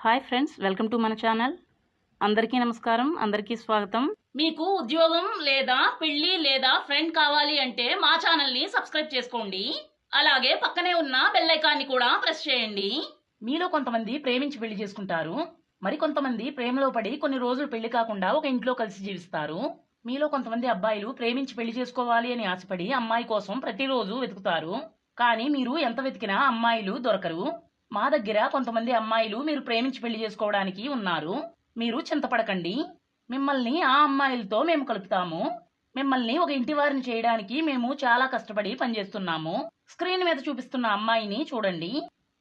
Hi friends, welcome to మన channel. అందరికీ నమస్కారం, అందరికీ స్వాగతం. మీకు ఉద్యోగం లేదా పెళ్లి లేదా ఫ్రెండ్ కావాలి అంటే మా ఛానల్ని సబ్స్క్రైబ్ చేసుకోండి. అలాగే పక్కనే ఉన్న బెల్ ఐకాన్ని కూడా ప్రెస్ చేయండి. మీలో కొంతమంది ప్రేమించి పెళ్లి చేసుకుంటారు. మరికొంతమంది ప్రేమలో పడి కొన్ని రోజులు పెళ్లి కాకుండా ఒక ఇంట్లో కలిసి జీవిస్తారు. మీలో కొంతమంది అబ్బాయిలు ప్రేమించి పెళ్లి చేసుకోవాలి అని ఆశపడి అమ్మాయి కోసం ప్రతిరోజు వెతుకుతారు. కానీ మీరు ఎంత వెతికినా అమ్మాయిలు దొరకరు. మా దగ్గర కొంతమంది అమ్మాయిలు మీరు ప్రేమించి పెళ్లి చేసుకోవడానికి ఉన్నారు. మీరు చింతపడకండి. మిమ్మల్ని ఆ అమ్మాయిలతో మేము కలుపుతాము. మిమ్మల్ని ఒక ఇంటి వారిని చేయడానికి మేము చాలా కష్టపడి పనిచేస్తున్నాము. స్క్రీన్ మీద చూపిస్తున్న అమ్మాయిని చూడండి.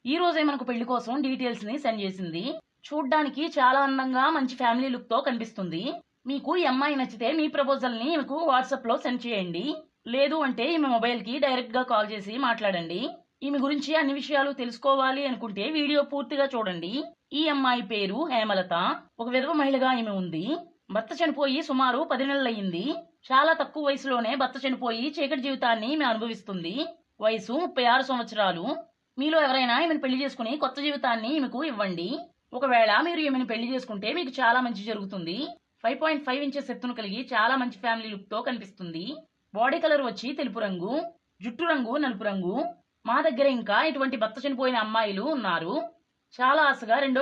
ఈ రోజే మనకు పెళ్లి కోసం డీటెయిల్స్ ని సెండ్ చేసింది. చూడ్డానికి చాలా అందంగా మంచి ఫ్యామిలీ లుక్ తో కనిపిస్తుంది. మీకు ఈ అమ్మాయి నచ్చితే మీ ప్రపోజల్ ని మీకు వాట్సాప్ లో సెండ్ చేయండి. లేదు అంటే ఈమె మొబైల్ కి డైరెక్ట్ గా కాల్ చేసి మాట్లాడండి. ఈమె గురించి అన్ని విషయాలు తెలుసుకోవాలి అనుకుంటే వీడియో పూర్తిగా చూడండి. ఈ అమ్మాయి పేరు హేమలత. ఒక విధవ మహిళగా ఈమె ఉంది. భర్త చనిపోయి సుమారు 10 నెలలయ్యింది. చాలా తక్కువ వయసులోనే భర్త చనిపోయి చీకటి జీవితాన్ని ఈమె అనుభవిస్తుంది. వయసు 36 సంవత్సరాలు. మీలో ఎవరైనా ఈమెను పెళ్లి చేసుకుని కొత్త జీవితాన్ని ఈమెకు ఇవ్వండి. ఒకవేళ మీరు ఈమెను పెళ్లి చేసుకుంటే మీకు చాలా మంచి జరుగుతుంది. 5.5 ఇంచెస్ ఎత్తును కలిగి చాలా మంచి ఫ్యామిలీ లుక్ తో కనిపిస్తుంది. బాడీ కలర్ వచ్చి తెలుపు రంగు, జుట్టు రంగు నలుపు రంగు. మా దగ్గర ఇంకా ఇటువంటి భర్త చనిపోయిన అమ్మాయిలు ఉన్నారు. చాలా ఆశగా రెండో